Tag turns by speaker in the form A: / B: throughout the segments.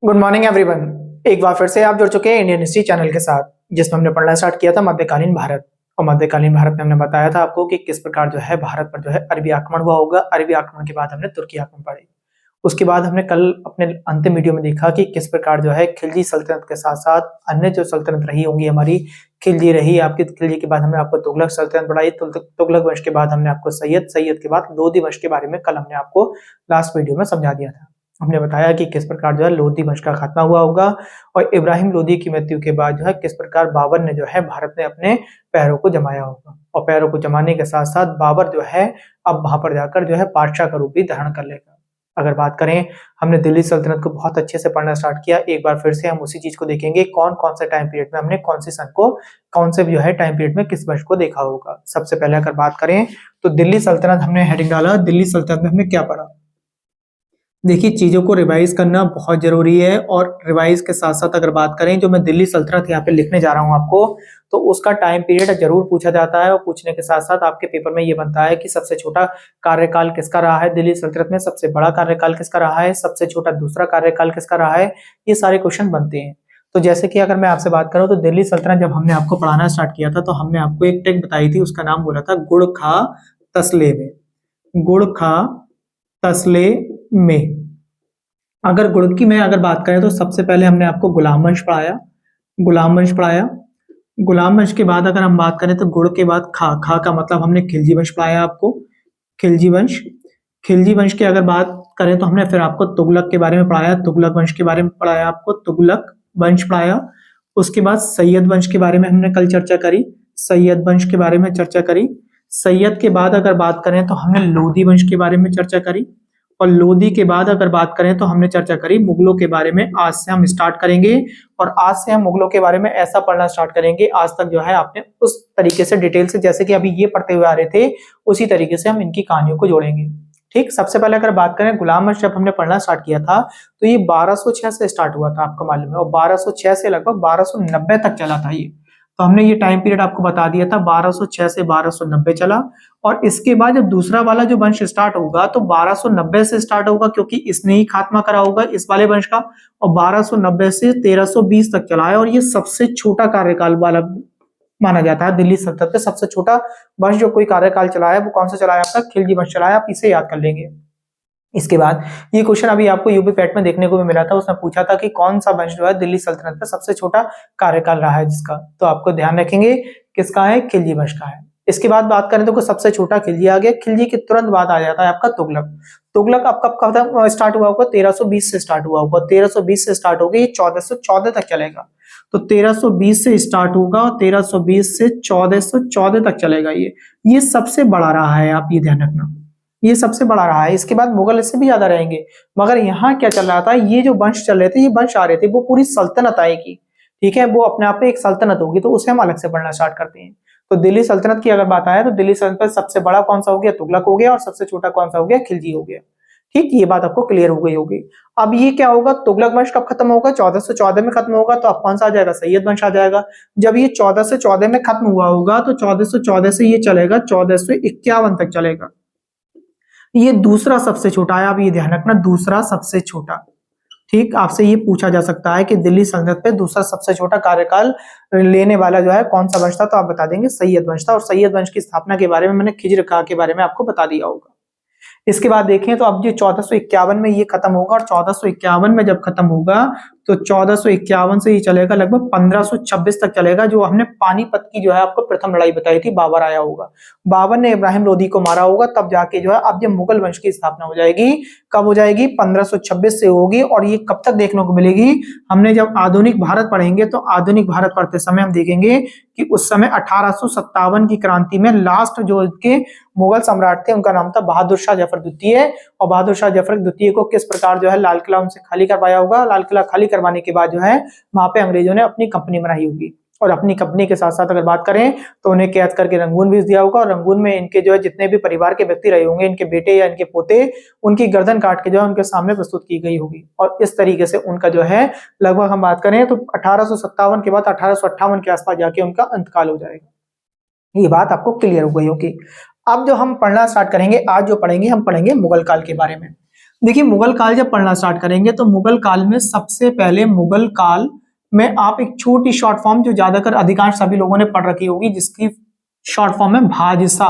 A: Good morning everyone. एक बार फिर से आप जुड़ चुके हैं इंडियन हिस्ट्री चैनल के साथ, जिसमें हमने पढ़ना स्टार्ट किया था मध्यकालीन भारत। और मध्यकालीन भारत में हमने बताया था आपको कि किस प्रकार जो है भारत पर जो है अरबी आक्रमण हुआ होगा। अरबी आक्रमण के बाद हमने तुर्की आक्रमण पढ़े। उसके बाद हमने कल अपने अंतिम वीडियो में देखा कि किस प्रकार जो है खिलजी सल्तनत के साथ साथ अन्य जो सल्तनत रही होंगी हमारी। खिलजी रही आपकी, खिलजी के बाद हमने आपको तुगलक सल्तनत पढ़ाई। तुगलक वंश के बाद हमने आपको सैयद, सैयद के बाद लोधी वंश के बारे में कल हमने आपको लास्ट वीडियो में समझा दिया था। हमने बताया कि किस प्रकार जो है लोधी वंश का खात्मा हुआ होगा और इब्राहिम लोधी की मृत्यु के बाद जो है किस प्रकार बाबर ने जो है भारत में अपने पैरों को जमाया होगा। और पैरों को जमाने के साथ साथ बाबर जो है अब वहां पर जाकर जो है बादशाह का रूप भी धारण कर लेगा। अगर बात करें, हमने दिल्ली सल्तनत को बहुत अच्छे से पढ़ना स्टार्ट किया। एक बार फिर से हम उसी चीज को देखेंगे, कौन कौन से टाइम पीरियड में हमने कौन सी सन को, कौन से जो है टाइम पीरियड में किस वंश को देखा होगा। सबसे पहले अगर बात करें तो दिल्ली सल्तनत हमने हेडिंग डाला। दिल्ली सल्तनत में हमने क्या पढ़ा? देखिए, चीजों को रिवाइज करना बहुत जरूरी है। और रिवाइज के साथ साथ अगर बात करें, जो मैं दिल्ली सल्तनत यहाँ पे लिखने जा रहा हूँ आपको, तो उसका टाइम पीरियड जरूर पूछा जाता है। और पूछने के साथ साथ आपके पेपर में ये बनता है कि सबसे छोटा कार्यकाल किसका रहा है दिल्ली सल्तनत में, सबसे बड़ा कार्यकाल किसका रहा है, सबसे छोटा दूसरा कार्यकाल किसका रहा है। ये सारे क्वेश्चन बनते हैं। तो जैसे कि अगर मैं आपसे बात करूं तो दिल्ली सल्तनत जब हमने आपको पढ़ाना स्टार्ट किया था तो हमने आपको एक टेक बताई थी, उसका नाम बोला था गुड़ खा तसले में। गुड़ खा तसले में अगर गुड़ की में अगर बात करें तो सबसे पहले हमने आपको गुलाम वंश पढ़ाया। गुलाम वंश पढ़ाया। गुलाम वंश के बाद अगर हम बात करें तो गुड़ के बाद खा, खा का मतलब हमने खिलजी वंश पढ़ाया आपको। खिलजी वंश। खिलजी वंश की अगर बात करें तो हमने फिर आपको तुगलक के बारे में पढ़ाया। तुगलक वंश के बारे में पढ़ाया आपको, तुगलक वंश पढ़ाया। उसके बाद सैयद वंश के बारे में हमने कल चर्चा करी। सैयद वंश के बारे में चर्चा करी। सैयद के बाद अगर बात करें तो हमने लोधी वंश के बारे में चर्चा करी। और लोधी के बाद अगर बात करें तो हमने चर्चा करी मुगलों के बारे में। आज से हम स्टार्ट करेंगे और आज से हम मुगलों के बारे में ऐसा पढ़ना स्टार्ट करेंगे, आज तक जो है आपने उस तरीके से डिटेल से, जैसे कि अभी ये पढ़ते हुए आ रहे थे, उसी तरीके से हम इनकी कहानियों को जोड़ेंगे। ठीक, सबसे पहले अगर बात करें गुलाम वंश जब हमने पढ़ना स्टार्ट किया था तो ये 1206 से स्टार्ट हुआ था, आपको मालूम है। और 1206 से लगभग 1290 तक चला था ये। तो हमने ये टाइम पीरियड आपको बता दिया था, 1206 से 1290 चला। और इसके बाद जब दूसरा वाला जो वंश स्टार्ट होगा तो 1290 से स्टार्ट होगा, क्योंकि इसने ही खात्मा करा होगा इस वाले वंश का। और 1290 से 1320 तक चला है। और ये सबसे छोटा कार्यकाल वाला माना जाता है दिल्ली सल्तनत में। सबसे छोटा वंश जो कोई कार्यकाल चलाया है वो कौन सा चलाया आपका? खिलजी वंश चलाया। आप इसे याद कर लेंगे। इसके बाद ये क्वेश्चन अभी आपको यूपी पैट में देखने को भी मिला था। उसने पूछा था कि कौन सा वंश जो है दिल्ली सल्तनत में सबसे छोटा कार्यकाल रहा है जिसका, तो आपको ध्यान रखेंगे किसका है? खिलजी वंश का है। इसके बाद बात करें तो सबसे छोटा खिलजी आ गया। खिलजी के तुरंत बाद आ जाता है आपका तुगलक। तुगलक अब कब स्टार्ट हुआ होगा? 1320 से स्टार्ट हुआ होगा। 1320 से स्टार्ट होगा, ये 1414 तक चलेगा। तो 1320 से स्टार्ट होगा और 1320 से 1414 तक चलेगा। ये सबसे बड़ा रहा है, आप ये ध्यान रखना, ये सबसे बड़ा रहा है। इसके बाद मुगल इससे भी ज्यादा रहेंगे। मगर यहाँ क्या चल रहा था, ये जो वंश चल रहे थे, ये वंश आ रहे थे, वो पूरी सल्तनत आएगी। ठीक है, वो अपने आप में एक सल्तनत होगी, तो उसे हम अलग से पढ़ना स्टार्ट करते हैं। तो दिल्ली सल्तनत की अगर बात आए तो दिल्ली सल्तनत सबसे बड़ा कौन सा हो गया? तुगलक हो गया। और सबसे छोटा कौन सा हो गया? खिलजी हो गया। ठीक, ये बात आपको क्लियर हो गई होगी। अब ये क्या होगा? तुगलक वंश कब खत्म होगा? 1414 में खत्म होगा। तो अब कौन सा आ जाएगा? सैयद वंश आ जाएगा। जब ये 1414 में खत्म हुआ होगा तो 1414 से ये चलेगा 1451 तक चलेगा। ये दूसरा सबसे छोटा है, आप ये ध्यान रखना, दूसरा सबसे छोटा। ठीक, आपसे ये पूछा जा सकता है कि दिल्ली सल्तनत पे दूसरा सबसे छोटा कार्यकाल लेने वाला जो है कौन सा वंश था, तो आप बता देंगे सैयद वंश था। और सैयद वंश की स्थापना के बारे में मैंने खिज्र खां के बारे में आपको बता दिया होगा। इसके बाद देखें तो अब ये 1451 में ये खत्म होगा। और 1451 में जब खत्म होगा तो 1451 से ये चलेगा लगभग 1526 तक चलेगा। जो हमने पानीपत की जो है आपको प्रथम लड़ाई बताई थी, बाबर आया होगा, बाबर ने इब्राहिम लोधी को मारा होगा, तब जाके जो है अब ये मुगल वंश की स्थापना हो जाएगी। कब हो जाएगी? 1526 से होगी। और ये कब तक देखने को मिलेगी? हमने जब आधुनिक भारत पढ़ेंगे तो आधुनिक भारत पढ़ते समय हम देखेंगे कि उस समय 1857 की क्रांति में लास्ट जो के मुगल सम्राट थे उनका नाम था बहादुर शाह जफर द्वितीय। और बहादुर शाह जफर द्वितीय को किस प्रकार जो है लाल किला उनसे खाली करवाया होगा। लाल किला खाली करवाने के बाद जो है वहां पे अंग्रेजों ने अपनी कंपनी बनाई होगी। और अपनी कंपनी के साथ साथ अगर बात करें तो उन्हें कैद करके रंगून भेज दिया होगा। और रंगून में इनके जो है जितने भी परिवार के व्यक्ति रहे होंगे, इनके बेटे या इनके पोते, उनकी गर्दन काट के जो है उनके सामने प्रस्तुत की गई होगी। और इस तरीके से उनका जो है लगभग हम बात करें तो 1857 के बाद 1858 के आसपास जाके उनका अंतकाल हो जाएगा। ये बात आपको क्लियर हो गई होगी। अब जो हम पढ़ना स्टार्ट करेंगे, आज जो पढ़ेंगे हम पढ़ेंगे मुगल काल के बारे में। देखिए मुगल काल जब पढ़ना स्टार्ट करेंगे तो मुगल काल में सबसे पहले मुगल काल में आप एक छोटी शॉर्ट फॉर्म जो ज्यादातर अधिकांश सभी लोगों ने पढ़ रखी होगी, जिसकी शॉर्ट फॉर्म है भाजसा।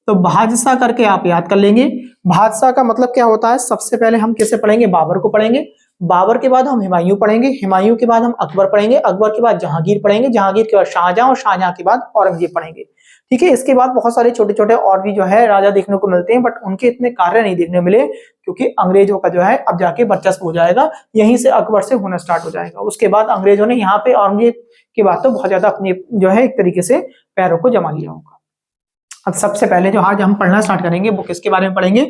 A: तो भाजसा करके आप याद कर लेंगे। भाजसा का मतलब क्या होता है, सबसे पहले हम किसे पढ़ेंगे, बाबर को पढ़ेंगे। बाबर के बाद हम हुमायूं पढ़ेंगे, हुमायूं के बाद हम अकबर पढ़ेंगे, अकबर के बाद जहांगीर पढ़ेंगे, जहांगीर के बाद शाहजहां और शाहजहां के बाद औरंगजेब पढ़ेंगे। ठीक है, इसके बाद बहुत सारे छोटे छोटे और भी जो है राजा देखने को मिलते हैं, बट उनके इतने कार्य नहीं देखने मिले, क्योंकि अंग्रेजों का जो है अब जाके वर्चस्व हो जाएगा, यहीं से अकबर से होना स्टार्ट हो जाएगा। उसके बाद अंग्रेजों ने यहाँ पे औरंगजेब के बाद तो बहुत ज्यादा अपने जो है एक तरीके से पैरों को जमा लिया होगा। अब सबसे पहले जो आज हम पढ़ना स्टार्ट करेंगे वो किसके बारे में पढ़ेंगे,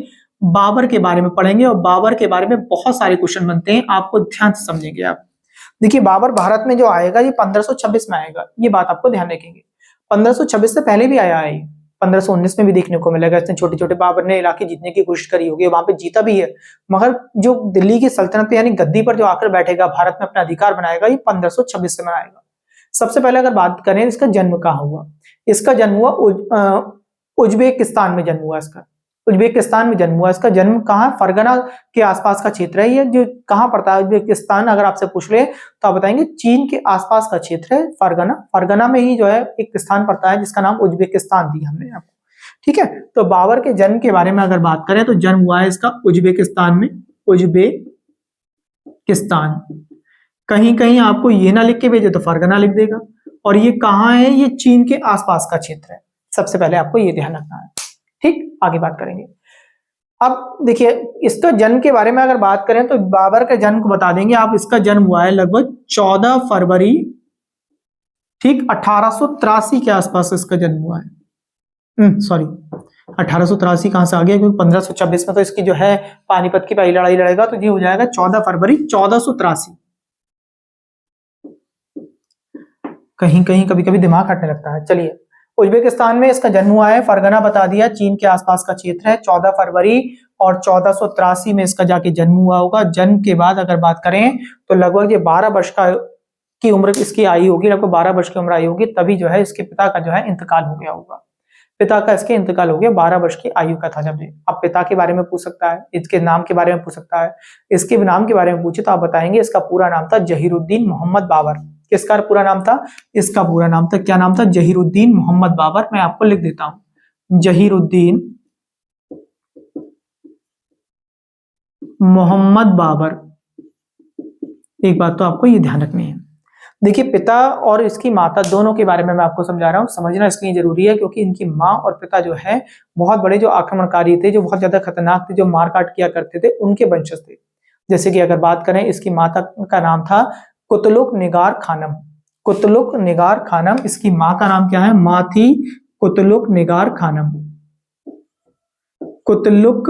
A: बाबर के बारे में पढ़ेंगे। और बाबर के बारे में बहुत सारे क्वेश्चन बनते हैं, आपको ध्यान से समझेंगे आप। देखिए बाबर भारत में जो आएगा ये 1526 में आएगा, ये बात आपको ध्यान रखेंगे। 1526 से पहले भी आया है, 1519 में भी देखने को मिलेगा। इसने छोटे छोटे बाबर ने इलाके जीतने की कोशिश करी होगी, वहां पे जीता भी है, मगर जो दिल्ली की सल्तनत पे यानी गद्दी पर जो आकर बैठेगा, भारत में अपना अधिकार बनाएगा, ये 1526 से बनाएगा। सबसे पहले अगर बात करें इसका जन्म कहाँ हुआ, इसका जन्म हुआ उज्बेकिस्तान में जन्म हुआ इसका, उज्बेकिस्तान में जन्म हुआ। इसका जन्म कहाँ, फरगना के आसपास का क्षेत्र है ये, जो कहाँ पड़ता है उज्बेकिस्तान, अगर आपसे पूछ ले तो आप बताएंगे चीन के आसपास का क्षेत्र है फरगना। फरगना में ही जो है एक स्थान पड़ता है जिसका नाम उज्बेकिस्तान दिया हमने आपको। ठीक है, तो बाबर के जन्म के बारे में अगर बात करें तो जन्म हुआ है इसका उज्बेकिस्तान में, उज्बेकिस्तान। कहीं कहीं आपको ये ना लिख के भेजे तो फरगना लिख देगा, और ये कहाँ है, ये चीन के आसपास का क्षेत्र है। सबसे पहले आपको ये ध्यान रखना है। ठीक, आगे बात करेंगे। अब देखिए इसका जन्म के बारे में अगर बात करें तो बाबर के जन्म को बता देंगे आप। इसका जन्म हुआ है लगभग 14 फरवरी, ठीक 1883 के आसपास इसका जन्म हुआ है। सॉरी 1883 कहां से आ गया, क्योंकि 1526 में तो इसकी जो है पानीपत की पहली लड़ाई लड़ेगा, तो ये हो जाएगा 14 फरवरी 1483। कहीं कहीं कभी कभी दिमाग हटने लगता है। चलिए, उज्बेकिस्तान में इसका जन्म हुआ है, फरगना बता दिया, चीन के आसपास का क्षेत्र है। 14 फरवरी और 1483 में इसका जाके जन्म हुआ होगा। जन्म के बाद अगर बात करें तो लगभग ये 12 वर्ष की उम्र इसकी आई होगी, लगभग 12 वर्ष की उम्र आई होगी, तभी जो है इसके पिता का जो है इंतकाल हो गया होगा। पिता का इसके इंतकाल हो गया, 12 वर्ष की आयु का था जब ये। अब पिता के बारे में पूछ सकता है, इसके नाम के बारे में पूछ सकता है। इसके नाम के बारे में पूछे तो आप बताएंगे इसका पूरा नाम था जहीरुद्दीन मोहम्मद बाबर। किसका पूरा नाम था, इसका पूरा नाम था, क्या नाम था, जहीरुद्दीन मोहम्मद बाबर। मैं आपको लिख देता हूं, जहीरुद्दीन मोहम्मद बाबर। एक बात तो आपको ये ध्यान रखनी है। देखिए पिता और इसकी माता दोनों के बारे में मैं आपको समझा रहा हूं, समझना इसलिए जरूरी है क्योंकि इनकी माँ और पिता जो है बहुत बड़े जो आक्रमणकारी थे, जो बहुत ज्यादा खतरनाक थे, जो मारकाट किया करते थे, उनके वंशज थे। जैसे कि अगर बात करें, इसकी माता का नाम था कुतलुक निगार खानम। कुतलुक निगार खानम, इसकी माँ का नाम क्या है, माँ थी कुतलुक निगार खानम। कुतलुक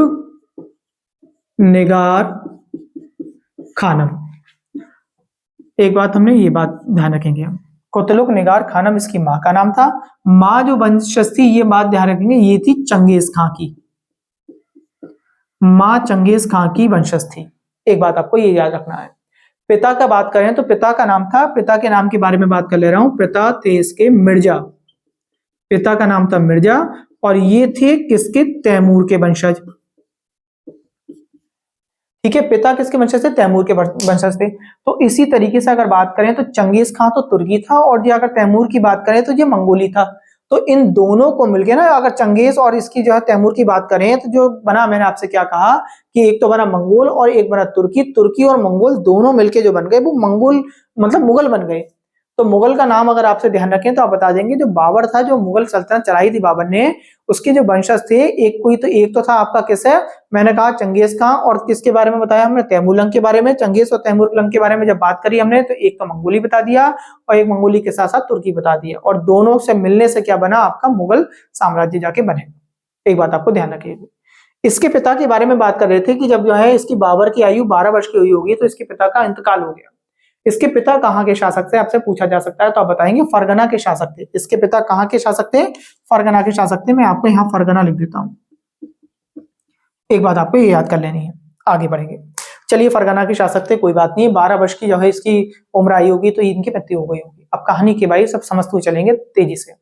A: निगार खानम। एक बात हमने ये बात ध्यान रखेंगे हम, कुतलुक निगार खानम इसकी माँ का नाम था। माँ जो वंशज थी, ये बात ध्यान रखेंगे, ये थी चंगेज खां की। माँ चंगेज खां की वंशज थी। एक बात आपको ये याद रखना है। पिता का बात करें तो पिता का नाम था, पिता के नाम के बारे में बात कर ले रहा हूं, पिता थे इसके मिर्जा। पिता का नाम था मिर्जा, और ये थे किसके, तैमूर के वंशज। ठीक है, पिता किसके वंशज थे, तैमूर के वंशज थे। तो इसी तरीके से अगर बात करें तो चंगेज खां तो तुर्की था, और ये अगर तैमूर की बात करें तो ये मंगोली था। तो इन दोनों को मिलके ना, अगर चंगेज और इसकी जो है तैमूर की बात करें तो जो बना, मैंने आपसे क्या कहा कि एक तो बना मंगोल और एक बना तुर्की। तुर्की और मंगोल दोनों मिलके जो बन गए वो मंगोल मतलब मुगल बन गए। तो मुगल का नाम अगर आपसे ध्यान रखें तो आप बता देंगे, जो बाबर था, जो मुगल सल्तनत चलाई थी बाबर ने, उसके जो वंशज थे, एक तो था आपका किस है, मैंने कहा चंगेज खां, और किसके बारे में बताया हमने, तैमूरलंग के बारे में। चंगेज और तैमूरलंग के बारे में जब बात करी हमने तो एक तो मंगोली बता दिया और एक मंगोली के साथ साथ तुर्की बता दिया, और दोनों से मिलने से क्या बना, आपका मुगल साम्राज्य जाके बने। एक बात आपको ध्यान रखिएगा। इसके पिता के बारे में बात कर रहे थे कि जब जो है इसकी बाबर की आयु 12 वर्ष की हुई होगी तो इसके पिता का इंतकाल हो गया। इसके पिता कहाँ के शासक थे, आपसे पूछा जा सकता है, तो आप बताएंगे फरगना के शासक थे। इसके पिता कहाँ के शासक थे, फरगना के शासक थे। मैं आपको यहाँ फरगना लिख देता हूं। एक बात आपको ये याद कर लेनी है, आगे बढ़ेंगे। चलिए, फरगना के शासक थे, कोई बात नहीं। 12 वर्ष की जो है इसकी उम्र आई होगी तो इनकी मृत्यु हो गई होगी। अब कहानी के भाई सब समझते हुए चलेंगे तेजी से।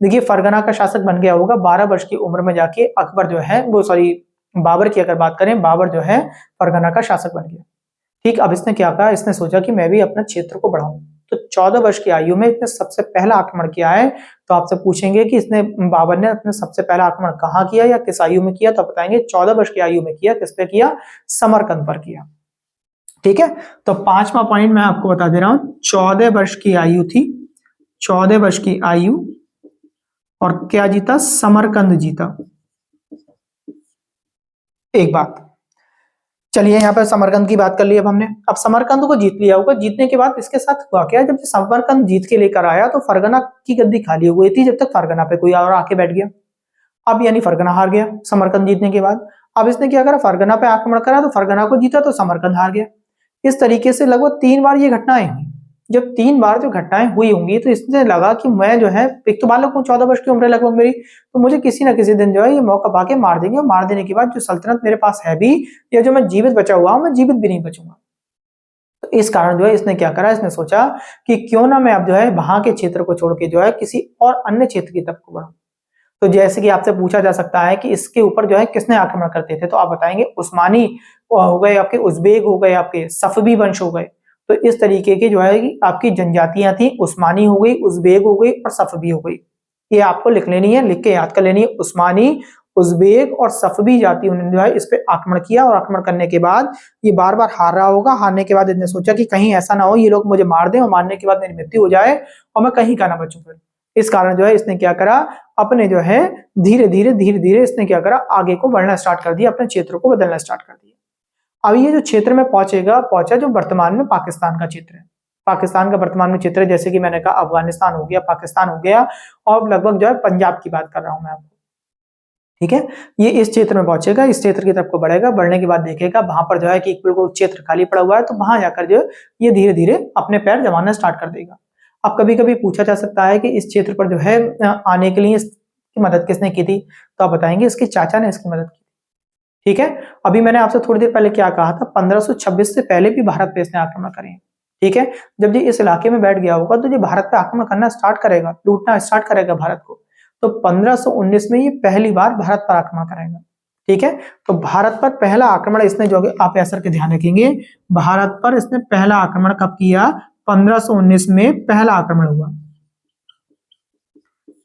A: देखिए, फरगना का शासक बन गया होगा 12 वर्ष की उम्र में जाके अकबर जो है वो बाबर की अगर बात करें, बाबर जो है फरगना का शासक बन गया। ठीक, अब इसने क्या कहा, इसने सोचा कि मैं भी अपना क्षेत्र को बढ़ाऊं, तो 14 वर्ष की आयु में इसने सबसे पहला आक्रमण किया है। तो आपसे पूछेंगे कि इसने, बाबर ने अपने सबसे पहला आक्रमण कहाँ किया या किस आयु में किया, तो आप बताएंगे 14 वर्ष की आयु में किया। किस पे किया? समरकंद पर किया। ठीक है, तो 5वां पॉइंट मैं आपको बता दे रहा हूं, 14 वर्ष की आयु थी, 14 वर्ष की आयु, और क्या जीता? समरकंद जीता। एक बात, चलिए यहाँ पर समरकंद की बात कर ली अब हमने। अब समरकंद को जीत लिया होगा, जीतने के बाद इसके साथ हुआ क्या, जब समरकंद जीत के लेकर आया तो फरगना की गद्दी खाली हो गई थी, जब तक फरगना पे कोई और आके बैठ गया। अब यानी फरगना हार गया समरकंद जीतने के बाद। अब इसने क्या करा, फरगना पे आक्रमण करा, तो फरगना को जीता तो समरकंद हार गया। इस तरीके से लगभग 3 बार ये घटनाएं हुई। जब 3 बार जो घटनाएं हुई होंगी तो इसने लगा कि मैं जो है, एक तो बालक हूँ, 14 वर्ष की उम्र है लगभग मेरी, तो मुझे किसी ना किसी दिन जो है ये मौका पाके मार देंगे, और मार देने के बाद जो सल्तनत मेरे पास है भी, या जो मैं जीवित बचा हुआ हूं, मैं जीवित भी नहीं बचूंगा। तो इस कारण जो है इसने क्या करा, इसने सोचा कि क्यों ना मैं अब जो है वहां के क्षेत्र को छोड़ के जो है किसी और अन्य क्षेत्र की तरफ को बढ़ाऊं। तो जैसे कि आपसे पूछा जा सकता है कि इसके ऊपर जो है किसने आक्रमण करते थे, तो आप बताएंगे उस्मानी हो गए, आपके उज़्बेक हो गए, आपके सफवी वंश हो गए। तो इस तरीके की जो है कि आपकी जनजातियां थी, उस्मानी हो गई, उज़्बेक हो गई और सफवी हो गई। ये आपको लिख लेनी है, लिख के याद कर लेनी है। उस्मानी, उज़्बेक और सफवी जाति, उन्होंने जो है इस पे आक्रमण किया, और आक्रमण करने के बाद ये बार बार हार रहा होगा। हारने के बाद इसने सोचा कि कहीं ऐसा ना हो ये लोग मुझे मार दें और मारने के बाद मेरी मृत्यु हो जाए और मैं कहीं का ना बचूं। फिर इस कारण जो है इसने क्या करा, अपने जो है धीरे धीरे इसने क्या करा, आगे को बढ़ना स्टार्ट कर दिया, अपने क्षेत्र को बदलना स्टार्ट कर दिया। अब ये जो क्षेत्र में पहुंचा जो वर्तमान में पाकिस्तान का क्षेत्र है, पाकिस्तान का वर्तमान में क्षेत्र है, जैसे कि मैंने कहा अफगानिस्तान हो गया, पाकिस्तान हो गया, और लगभग जो है पंजाब की बात कर रहा हूं मैं आपको। ठीक है, ये इस क्षेत्र में पहुंचेगा, इस क्षेत्र की तरफ को बढ़ेगा, बढ़ने के बाद देखेगा वहां पर जो है कि बिल्कुल क्षेत्र खाली पड़ा हुआ है, तो वहां जाकर जो ये धीरे धीरे अपने पैर जमाना स्टार्ट कर देगा। अब कभी कभी पूछा जा सकता है कि इस क्षेत्र पर जो है आने के लिए इसकी मदद किसने की थी, तो आप बताएंगे इसके चाचा ने इसकी मदद की। ठीक है, अभी मैंने आपसे थोड़ी देर पहले क्या कहा था, 1526 से पहले भी भारत पे इसने आक्रमण करे। ठीक है, जब ये इस इलाके में बैठ गया होगा तो ये भारत पे आक्रमण करना स्टार्ट करेगा, लूटना स्टार्ट करेगा भारत को। तो 1519 में ये पहली बार भारत पर आक्रमण करेगा। ठीक है, तो भारत पर पहला आक्रमण इसने, जो आप ऐसा के ध्यान रखेंगे, भारत पर इसने पहला आक्रमण कब किया, 1519 में पहला आक्रमण हुआ,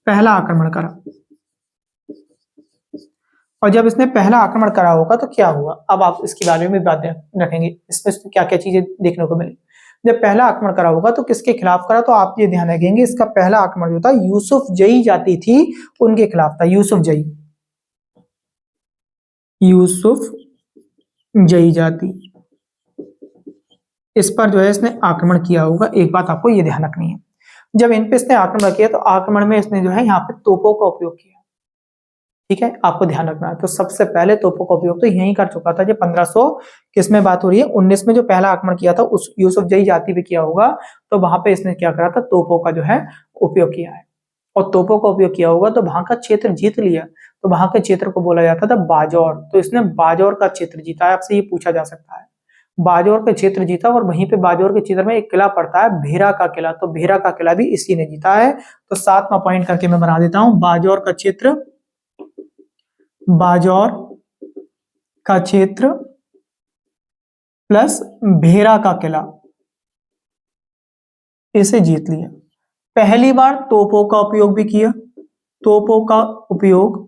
A: पहला आक्रमण करा। और जब इसने पहला आक्रमण करा होगा तो क्या हुआ, अब आप इसके बारे में बातें रखेंगे, इसमें क्या क्या चीजें देखने को मिली। जब पहला आक्रमण करा होगा तो किसके खिलाफ करा, तो आप ये ध्यान रखेंगे, इसका पहला आक्रमण जो था यूसुफ जई जाति थी उनके खिलाफ था। यूसुफ जई, यूसुफ जई जाति, इस पर जो है इसने आक्रमण किया होगा। एक बात आपको ये ध्यान रखनी है, जब इन पे इसने आक्रमण किया तो आक्रमण में इसने जो है यहाँ पे तोपों का उपयोग किया। ठीक है, आपको ध्यान रखना है। तो सबसे पहले तोपों का उपयोग तो यही कर चुका था, जो 1500 किसमें बात हो रही है, 19 में जो पहला आक्रमण किया था उस यूसुफ जई जाति पे किया होगा, तो वहां पे इसने क्या करा था, तोपों का जो है उपयोग किया है। और तोपों का उपयोग किया होगा तो वहां का क्षेत्र जीत लिया, तो वहां के क्षेत्र को बोला जाता था बाजौर, तो इसने बाजौर का क्षेत्र जीता है। आपसे ये पूछा जा सकता है, बाजौर का क्षेत्र जीता, और वहीं पे बाजौर के क्षेत्र में एक किला पड़ता है भेरा का किला, तो भेरा का किला भी इसी ने जीता है। तो 7वां पॉइंट करके मैं बना देता हूं, बाजौर का क्षेत्र, बाजौर का क्षेत्र प्लस भेरा का किला, इसे जीत लिया। पहली बार तोपों का उपयोग भी किया, तोपों का उपयोग,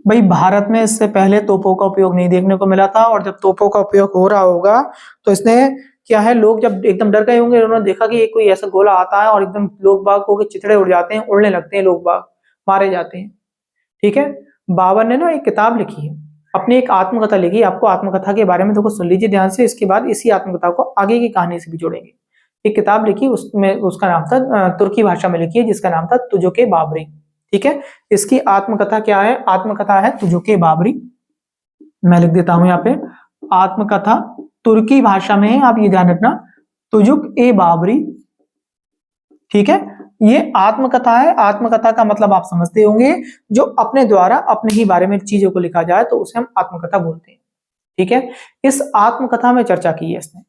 A: भाई भारत में इससे पहले तोपों का उपयोग नहीं देखने को मिला था, और जब तोपों का उपयोग हो रहा होगा तो इसने क्या है, लोग जब एकदम डर गए होंगे, उन्होंने देखा कि कोई ऐसा गोला आता है और एकदम लोग बाग को चिथड़े उड़ जाते हैं, उड़ने लगते हैं, लोग बाग मारे जाते हैं। ठीक है, बाबर ने ना एक किताब लिखी है, अपनी एक आत्मकथा लिखी। आपको आत्मकथा के बारे में तो सुन लीजिए ध्यान से, इसके बाद इसी आत्मकथा को आगे की कहानी से भी जोड़ेंगे। एक किताब लिखी, उसमें उसका नाम था, तुर्की भाषा में लिखी है, जिसका नाम था तुजुके बाबरी। ठीक है, इसकी आत्मकथा क्या है, आत्मकथा है तुजुके बाबरी। मैं लिख देता हूं यहाँ पे, आत्मकथा तुर्की भाषा में है, आप ये ध्यान रखना, तुजुक ए बाबरी। ठीक है, ये आत्मकथा है। आत्मकथा का मतलब आप समझते होंगे, जो अपने द्वारा अपने ही बारे में चीजों को लिखा जाए तो उसे हम आत्मकथा बोलते हैं। ठीक है, इस आत्मकथा में चर्चा की है इसने।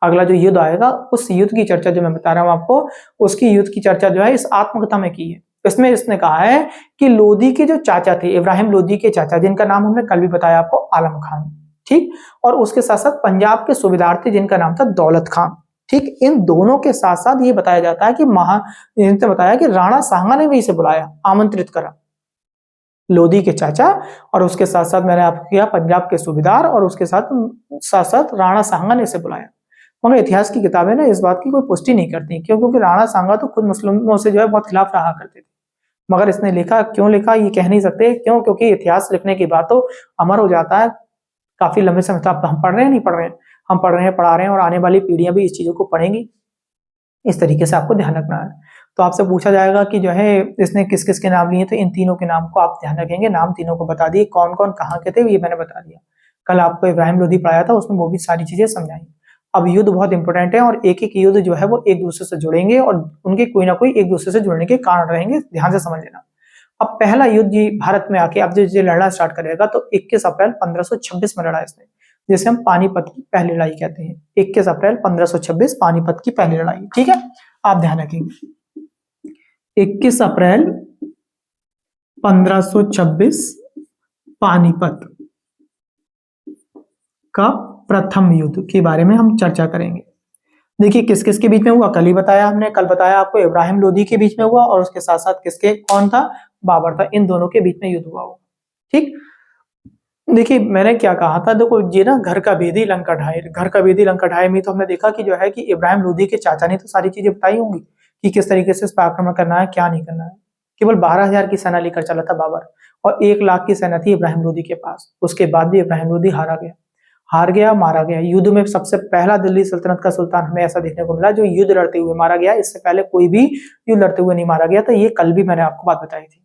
A: अगला जो युद्ध आएगा, उस युद्ध की चर्चा जो मैं बता रहा हूं आपको, उसकी युद्ध की चर्चा जो है इस आत्मकथा में की है। इसमें इसने कहा है कि लोदी के जो चाचा थे, इब्राहिम लोदी के चाचा, जिनका नाम हमने कल भी बताया आपको, आलम खान, ठीक, और उसके साथ साथ पंजाब के सूबेदार थे जिनका नाम था दौलत खान, ठीक। इन दोनों के साथ साथ ये बताया जाता है कि इन्होंने बताया कि राणा सांगा ने भी इसे बुलाया, आमंत्रित करा, लोदी के चाचा और उसके साथ साथ मैंने आपको किया पंजाब के सूबेदार, और उसके साथ साथ साथ राणा सांगा ने इसे बुलाया। मगर इतिहास की किताबें ना इस बात की कोई पुष्टि नहीं करती, क्यों? क्योंकि राणा सांगा तो खुद मुस्लिमों से जो है बहुत खिलाफ रहा करते थे। मगर इसने लिखा, क्यों लिखा ये कह नहीं सकते, क्यों? क्योंकि इतिहास लिखने के बाद तो अमर हो जाता है काफी लंबे समय तक। हम पढ़ रहे हैं, नहीं पढ़ रहे हैं, हम पढ़ रहे हैं, पढ़ा रहे हैं, और आने वाली पीढ़ियां भी इस चीजों को पढ़ेंगी। इस तरीके से आपको ध्यान रखना है। तो आपसे पूछा जाएगा कि जो है इसने किस किस के नाम लिए, तो इन तीनों के नाम को आप ध्यान रखेंगे। नाम तीनों को बता दिए, कौन कौन कहाँ के थे ये मैंने बता दिया। कल आपको इब्राहिम लोदी पढ़ाया था, उसमें वो भी सारी चीजें समझाई। अब युद्ध बहुत इंपॉर्टेंट है, और एक एक युद्ध जो है वो एक दूसरे से जुड़ेंगे, और उनके कोई ना कोई एक दूसरे से जुड़ने के कारण रहेंगे, ध्यान से समझ लेना। अब पहला युद्ध जी भारत में आके अब जो लड़ना स्टार्ट करेगा, तो 21 अप्रैल 1526 में लड़ा इसने, जिसे हम पानीपत की पहली लड़ाई कहते हैं। 21 अप्रैल 1526 पानीपत की पहली लड़ाई, ठीक है, आप ध्यान रखेंगे। 21 अप्रैल 1526 पानीपत का प्रथम युद्ध के बारे में हम चर्चा करेंगे। देखिए किस किस के बीच में हुआ, कल ही बताया हमने, कल बताया आपको इब्राहिम लोदी के बीच में हुआ, और उसके साथ साथ किसके, कौन था, बाबर था, इन दोनों के बीच में युद्ध हुआ। ठीक, देखिए मैंने क्या कहा था, देखो ये ना घर का भेदी लंका ढाए, घर का भेदी लंका ढाए में तो हमने देखा कि जो है कि इब्राहिम लोदी के चाचा ने तो सारी चीजें बताई होंगी कि किस तरीके से इस पर आक्रमण करना है, क्या नहीं करना है। केवल 12,000 की सेना लेकर चला था बाबर, और 1 लाख की सेना थी इब्राहिम लोदी के पास। उसके बाद भी इब्राहिम लोदी हार गया, मारा गया। युद्ध में सबसे पहला दिल्ली सल्तनत का सुल्तान हमें ऐसा देखने को मिला जो युद्ध लड़ते हुए मारा गया। इससे पहले कोई भी युद्ध लड़ते हुए नहीं मारा गया था। ये कल भी मैंने आपको बात बताई थी।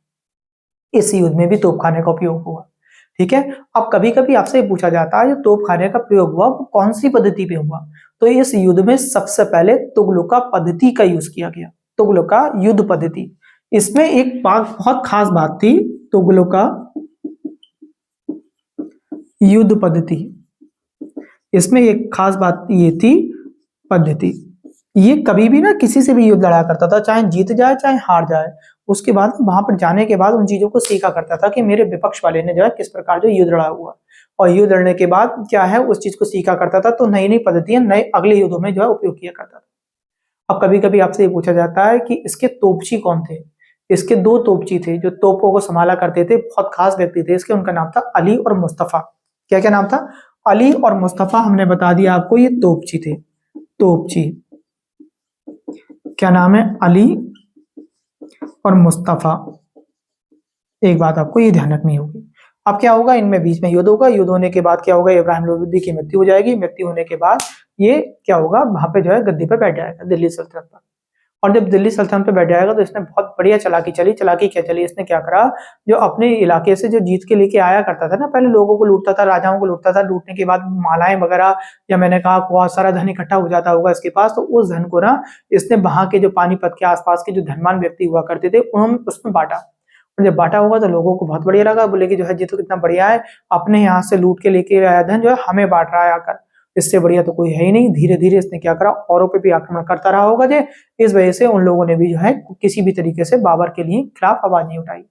A: इस युद्ध में भी तोपखाने का उपयोग हुआ, ठीक है। अब कभी कभी आपसे पूछा जाता है जो तोपखाने का प्रयोग हुआ वो कौन सी पद्धति पे हुआ, तो इस युद्ध में सबसे पहले तुगलका पद्धति का यूज किया गया, तुगलका युद्ध पद्धति। इसमें एक बहुत खास बात थी, तुगलका युद्ध पद्धति। इसमें एक खास बात ये थी, पद्धति, ये कभी भी ना किसी से भी युद्ध लड़ा करता था, चाहे जीत जाए चाहे हार जाए। उसके बाद वहां पर जाने के बाद उन चीजों को सीखा करता था कि मेरे विपक्ष वाले ने जो है किस प्रकार जो युद्ध लड़ा हुआ, और युद्ध लड़ने के बाद क्या है उस चीज को सीखा करता था, तो नई नई पद्धतियां नए अगले युद्धों में जो है उपयोग किया करता था। अब कभी कभी आपसे ये पूछा जाता है कि इसके तोपची कौन थे। इसके 2 तोपची थे जो तोपों को संभाला करते थे, बहुत खास व्यक्ति थे इसके, उनका नाम था अली और मुस्तफा। क्या क्या नाम था, अली और मुस्तफा। हमने बता दिया आपको ये तोपची थे, तोपची क्या नाम है, अली और मुस्तफा। एक बात आपको ये ध्यान रखनी होगी। अब क्या होगा, इनमें बीच में युद्ध होगा, युद्ध होने के बाद क्या होगा, इब्राहिम लोदी की मृत्यु हो जाएगी। मृत्यु होने के बाद ये क्या होगा, वहां पे जो है गद्दी पर बैठ जाएगा दिल्ली सल्तनत पर। और जब दिल्ली सल्तनत पे बैठ जाएगा तो इसने बहुत बढ़िया चालाकी चली। चालाकी क्या चली, इसने क्या करा, जो अपने इलाके से जो जीत के लेके आया करता था ना, पहले लोगों को लूटता था, राजाओं को लूटता था, लूटने के बाद मालाएं वगैरह, या मैंने कहा बहुत सारा धन इकट्ठा हो जाता होगा इसके पास, तो उस धन को ना इसने वहां के जो पानीपत के आसपास के जो धनवान व्यक्ति हुआ करते थे उन्होंने उसमें बांटा। और जब बांटा होगा तो लोगों को बहुत बढ़िया लगा, बोले कि जो है ये तो कितना बढ़िया है, अपने यहाँ से लूट के लेके आया धन जो है हमें बांट रहा है आकर, इससे बढ़िया तो कोई है ही नहीं। धीरे धीरे इसने क्या करा, औरों पे भी आक्रमण करता रहा होगा जे, इस वजह से उन लोगों ने भी जो है किसी भी तरीके से बाबर के लिए खिलाफ आवाज नहीं उठाई।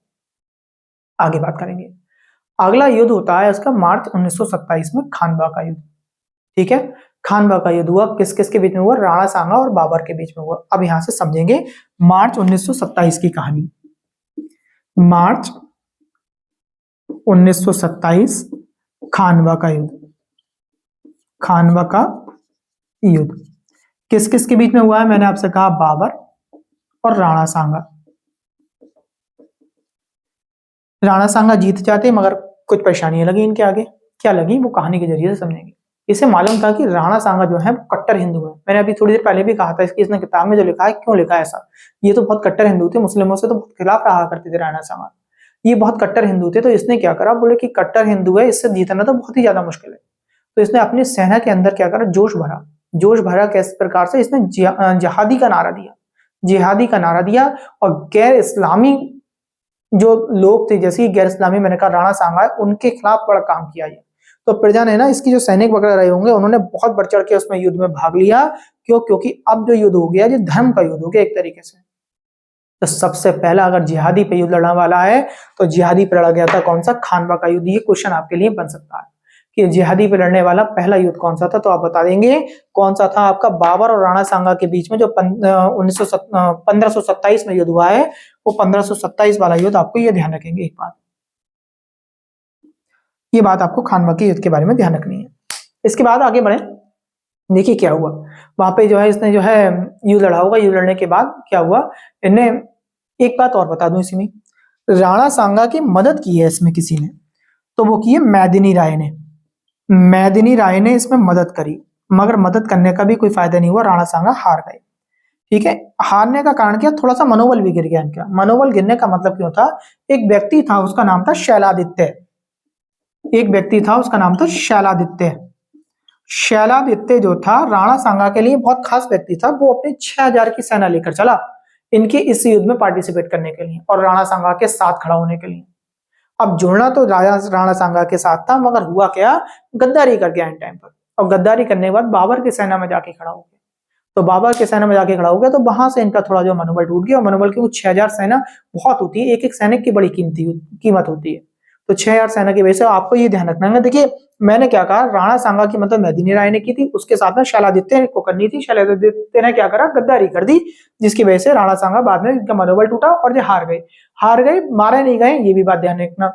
A: आगे बात करेंगे। अगला युद्ध होता है इसका मार्च 1927 में खानवा का युद्ध, ठीक है। खानवा का युद्ध हुआ, किस किस के बीच में हुआ, राणा सांगा और बाबर के बीच में हुआ। अब यहां से समझेंगे मार्च 1927 की कहानी। मार्च 1927 खानवा का युद्ध, खानवा का युद्ध किस किस के बीच में हुआ है, मैंने आपसे कहा बाबर और राणा सांगा। राणा सांगा जीत जाते मगर कुछ परेशानियां लगी इनके आगे, क्या लगी वो कहानी के जरिए से समझेंगे। इसे मालूम था कि राणा सांगा जो है वो कट्टर हिंदू है। मैंने अभी थोड़ी देर पहले भी कहा था इसकी, इसने किताब में जो लिखा है, क्यों लिखा है ऐसा, ये तो बहुत कट्टर हिंदू थे, मुस्लिमों से तो बहुत खिलाफ रहा करते थे राणा सांगा, ये बहुत कट्टर हिंदू थे। तो इसने क्या करा, बोले कि कट्टर हिंदू है, इससे जीतना तो बहुत ही ज्यादा मुश्किल है। तो इसने अपनी सेना के अंदर क्या करा, जोश भरा। जोश भरा किस प्रकार से, इसने जिहादी का नारा दिया, जिहादी का नारा दिया, और गैर इस्लामी जो लोग थे, जैसे गैर इस्लामी मैंने कहा राणा सांगा है, उनके खिलाफ बड़ा काम किया ये। तो प्रजा ने ना, इसकी जो सैनिक वगैरह रहे होंगे, उन्होंने बहुत बढ़ चढ़ के उसमें युद्ध में भाग लिया। क्यों, क्योंकि अब जो युद्ध हो गया ये धर्म का युद्ध हो गया एक तरीके से। तो सबसे पहला अगर जिहादी पे युद्ध लड़ने वाला है तो जिहादी पे लड़ा गया था कौन सा? खानवा का युद्ध। ये क्वेश्चन आपके लिए बन सकता है कि जिहादी पे लड़ने वाला पहला युद्ध कौन सा था, तो आप बता देंगे कौन सा था आपका? बाबर और राणा सांगा के बीच में जो 1527 में युद्ध हुआ है, वो 1527 वाला युद्ध। आपको ये ध्यान रखेंगे एक बात, ये बात आपको खानवा के युद्ध के बारे में ध्यान रखनी है। इसके बाद आगे बढ़े, देखिए क्या हुआ वहां पे जो है, इसने जो है युद्ध लड़ा होगा। युद्ध लड़ने के बाद क्या हुआ, इन्हें एक बात और बता दूं इसी में, राणा सांगा की मदद की है इसमें किसी ने, तो वो की है मेदिनी राय ने। मेदिनी राय ने इसमें मदद करी, मगर मदद करने का भी कोई फायदा नहीं हुआ, राणा सांगा हार गए। ठीक है, हारने का कारण क्या? थोड़ा सा मनोबल भी गिर गया इनका। मनोबल गिरने का मतलब क्यों था? एक व्यक्ति था उसका नाम था शैलादित्य, एक व्यक्ति था उसका नाम था शैलादित्य। शैलादित्य जो था राणा सांगा के लिए बहुत खास व्यक्ति था। वो अपने 6000 की सेना लेकर चला इनके इस युद्ध में पार्टिसिपेट करने के लिए और राणा सांगा के साथ खड़ा होने के लिए। अब जुड़ना तो राणा सांगा के साथ था, मगर हुआ क्या? गद्दारी कर गया इन टाइम पर। और गद्दारी करने के बाद बाबर की सेना में जाके खड़ा हो गया। तो बाबर की सेना में जाके खड़ा हो गया, तो वहां से इनका थोड़ा जो मनोबल टूट गया। और मनोबल क्यों? 6000 सेना बहुत होती है, एक एक सैनिक की बड़ी कीमत होती है। तो 6000 सेना की वजह से आपको ये ध्यान रखना है। देखिए मैंने क्या कहा, राणा सांगा की मदद मेदिनी राय ने की थी, उसके साथ में शैलादित्य को करनी थी। शैलादित्य ने क्या करा? गद्दारी कर दी, जिसकी वजह से राणा सांगा बाद में इनका मनोबल टूटा और ये हार गए। हार गए, मारे नहीं गए, ये भी बात ध्यान रखना।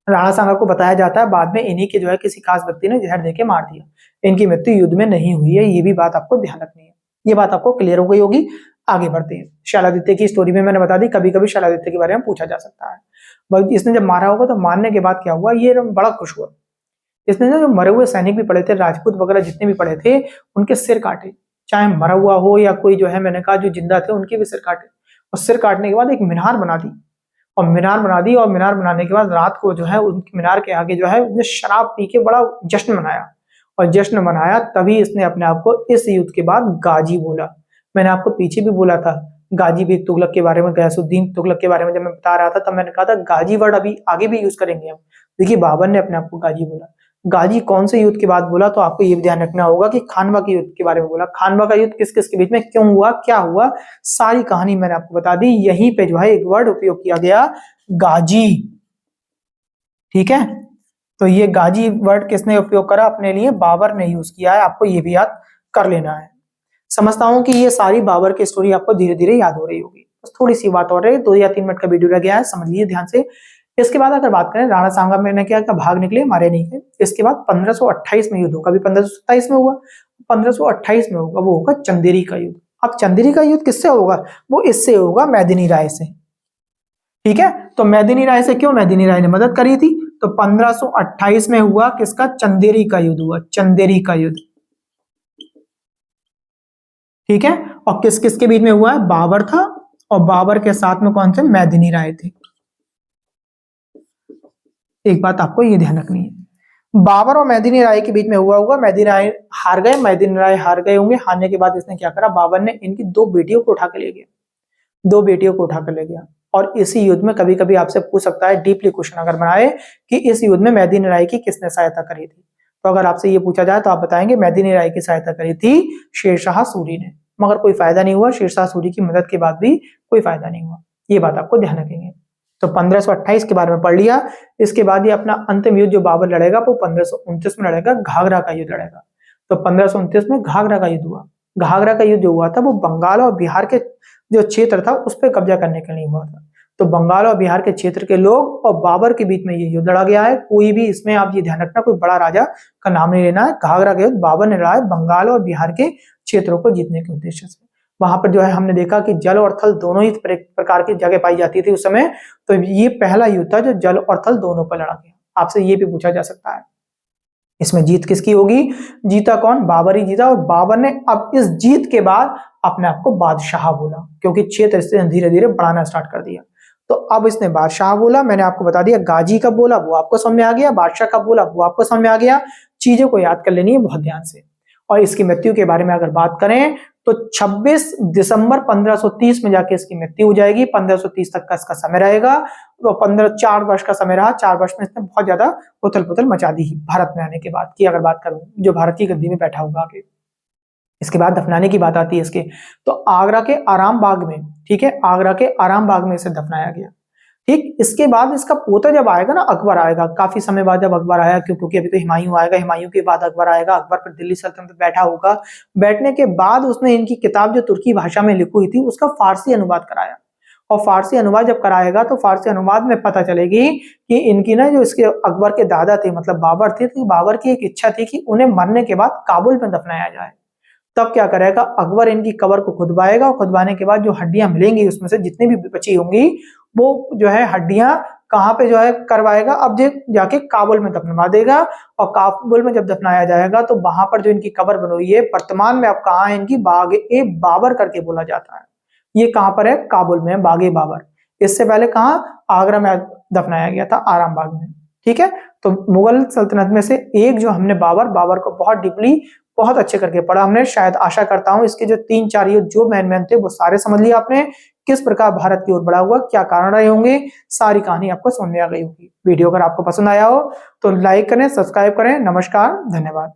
A: राणा सांगा को बताया जाता है बाद में इन्हीं के जो है किसी खास व्यक्ति ने जहर देके मार दिया। इनकी मृत्यु युद्ध में नहीं हुई है, ये भी बात आपको ध्यान रखनी है। ये बात आपको क्लियर हो गई होगी। आगे बढ़ते हैं। शैलादित्य की स्टोरी में मैंने बता दी, कभी कभी शैलादित्य के बारे में पूछा जा सकता है। बल्कि इसने जब मारा होगा तो मारने के बाद क्या हुआ, ये बड़ा खुश हुआ। इसने जो मरे हुए सैनिक भी पड़े थे, राजपूत वगैरह जितने भी पड़े थे, उनके सिर काटे, चाहे मरा हुआ हो या कोई जो है मैंने कहा जो जिंदा थे उनके भी सिर काटे। और सिर काटने के बाद एक मीनार बना दी, और मीनार बना दी, और मीनार बनाने के बाद रात को जो है उन मीनार के आगे जो है उसने शराब पी के बड़ा जश्न मनाया। और जश्न मनाया तभी इसने अपने आप को इस युद्ध के बाद गाजी बोला। मैंने आपको पीछे भी बोला था गाजी बेग तुगलक के बारे में, गयासुद्दीन तुगलक के बारे में जब मैं बता रहा था, तब मैंने कहा था गाजी वर्ड अभी आगे भी यूज करेंगे हम। देखिए बाबर ने अपने आप को गाजी बोला। गाजी कौन से युद्ध के बाद बोला, तो आपको ये भी ध्यान रखना होगा कि खानवा के युद्ध के बारे में बोला। खानवा का युद्ध किस किस के बीच में क्यों हुआ, क्या हुआ, सारी कहानी मैंने आपको बता दी। यहीं पे जो है एक वर्ड उपयोग किया गया, गाजी। ठीक है, तो ये गाजी वर्ड किसने उपयोग करा अपने लिए? बाबर ने यूज किया है। आपको ये भी याद कर लेना है। समझता हूं कि ये सारी बाबर की स्टोरी आपको धीरे धीरे याद हो रही होगी। बस थोड़ी सी बात और है, 2 या 3 मिनट का वीडियो रह गया है, समझ लीजिए ध्यान से। इसके बाद अगर बात करें, राणा सांगा में क्या भाग निकले, मारे नहीं गए। इसके बाद 1528 में युद्ध होगा, अभी 1527 में हुआ, 1528 में होगा, वो होगा चंदेरी का युद्ध। अब चंदेरी का युद्ध किससे होगा? वो इससे होगा, मेदिनी राय से। ठीक है, तो मेदिनी राय से क्यों? मेदिनी राय ने मदद करी थी। तो 1528 में हुआ किसका? चंदेरी का युद्ध हुआ, चंदेरी का युद्ध। ठीक है, और किस किस के बीच में हुआ है? बाबर था, और बाबर के साथ में कौन थे? मेदिनी राय थे। एक बात आपको ये ध्यान रखनी है, बाबर और मेदिनी राय के बीच में हुआ होगा। मेदिनी राय हार गए, मेदिनी राय हार गए होंगे। हारने के बाद इसने क्या करा? बाबर ने इनकी 2 बेटियों को उठा के ले गया, 2 बेटियों को उठा कर ले गया। और इसी युद्ध में कभी कभी आपसे पूछ सकता है, डीपली क्वेश्चन अगर बनाए, कि इस युद्ध में मेदिनी राय की किसने सहायता करी थी? तो अगर आपसे ये पूछा जाए तो आप बताएंगे मेदिनी राय की सहायता करी थी शेरशाह सूरी ने। मगर कोई फायदा नहीं हुआ, शेरशाह सूरी की मदद के बाद भी कोई फायदा नहीं हुआ। ये बात आपको ध्यान रखेंगे। तो 1528 के बारे में पढ़ लिया। इसके बाद ये अपना अंतिम युद्ध जो बाबर लड़ेगा वो 1529 में लड़ेगा, घाघरा का युद्ध लड़ेगा। तो 1529 में घाघरा का युद्ध हुआ। घाघरा का युद्ध जो हुआ था वो बंगाल और बिहार के जो क्षेत्र था उस पर कब्जा करने के लिए हुआ था। तो बंगाल और बिहार के क्षेत्र के लोग और बाबर के बीच में ये युद्ध लड़ा गया है। कोई भी इसमें आप ये ध्यान रखना, कोई बड़ा राजा का नाम नहीं लेना है। घाघरा का युद्ध बाबर ने लड़ा है बंगाल और बिहार के क्षेत्रों को जीतने के उद्देश्य से। वहां पर जो है हमने देखा कि जल और थल दोनों ही प्रकार की जगह पाई जाती थी उस समय। तो ये पहला युद्ध था जो जल और थल दोनों पर लड़ा गया। आपसे ये भी पूछा जा सकता है इसमें जीत किसकी होगी? जीता कौन? बाबर ही जीता। और बाबर ने अब इस जीत के बाद अपने आप को बादशाह बोला, क्योंकि क्षेत्र से धीरे धीरे बढ़ाना स्टार्ट कर दिया। तो अब इसने बादशाह बोला। मैंने आपको बता दिया गाजी कब बोला वो आपको समझ में आ गया, बादशाह कब बोला वो आपको समझ में आ गया। चीजों को याद कर लेनी है बहुत ध्यान से। और इसकी मृत्यु के बारे में अगर बात करें तो 26 दिसंबर 1530 में जाके इसकी मृत्यु हो जाएगी। 1530 तक का इसका समय रहेगा। तो 4 वर्ष का समय रहा। 4 वर्ष में इसने बहुत ज्यादा उथल पुथल मचा दी भारत में आने के बाद की अगर बात करूं, जो भारत की गद्दी में बैठा होगा आगे। इसके बाद दफनाने की बात आती है इसके, तो आगरा के आराम बाग में, ठीक है, आगरा के आराम बाग में इसे दफनाया गया। ठीक, इसके बाद इसका पोता जब आएगा ना, अकबर आएगा, काफी समय बाद जब अकबर आया, क्योंकि अभी तो हुमायूं आएगा, हुमायूं के बाद अकबर आएगा, अकबर फिर दिल्ली सल्तनत में बैठा होगा, बैठने के बाद उसने इनकी किताब जो तुर्की भाषा में लिखी हुई थी उसका फारसी अनुवाद कराया, और फारसी अनुवाद जब कराएगा तो फारसी अनुवाद में पता चलेगी कि इनकी ना जो इसके अकबर के दादा थे मतलब बाबर थे, तो बाबर की एक इच्छा थी कि उन्हें मरने के बाद काबुल में दफनाया जाए। तब क्या करेगा अकबर, इनकी कब्र को खुदवाएगा, और खुदवाने के बाद जो हड्डियां मिलेंगी उसमें से जितनी भी बची होंगी वो जो है हड्डियां कहाँ पे जो है करवाएगा, अब जाके काबुल में दफनवा देगा, और काबुल में जब दफनाया जाएगा तो वहां पर जो इनकी कब्र बनी हुई है वर्तमान में अब कहाँ है, इनकी बाग-ए बाबर करके बोला जाता है। ये कहाँ पर है, काबुल में, बागे बाबर। इससे पहले कहाँ, आगरा में दफनाया गया था, आराम बाग में। ठीक है, तो मुगल सल्तनत में से एक जो हमने बाबर को बहुत डीपली बहुत अच्छे करके पढ़ा हमने, शायद आशा करता हूं इसके जो 3-4 युद्ध जो मैन थे वो सारे समझ लिया आपने, किस प्रकार भारत की ओर बढ़ा हुआ, क्या कारण रहे होंगे, सारी कहानी आपको समझ में आ गई होगी। वीडियो अगर आपको पसंद आया हो तो लाइक करें, सब्सक्राइब करें। नमस्कार, धन्यवाद।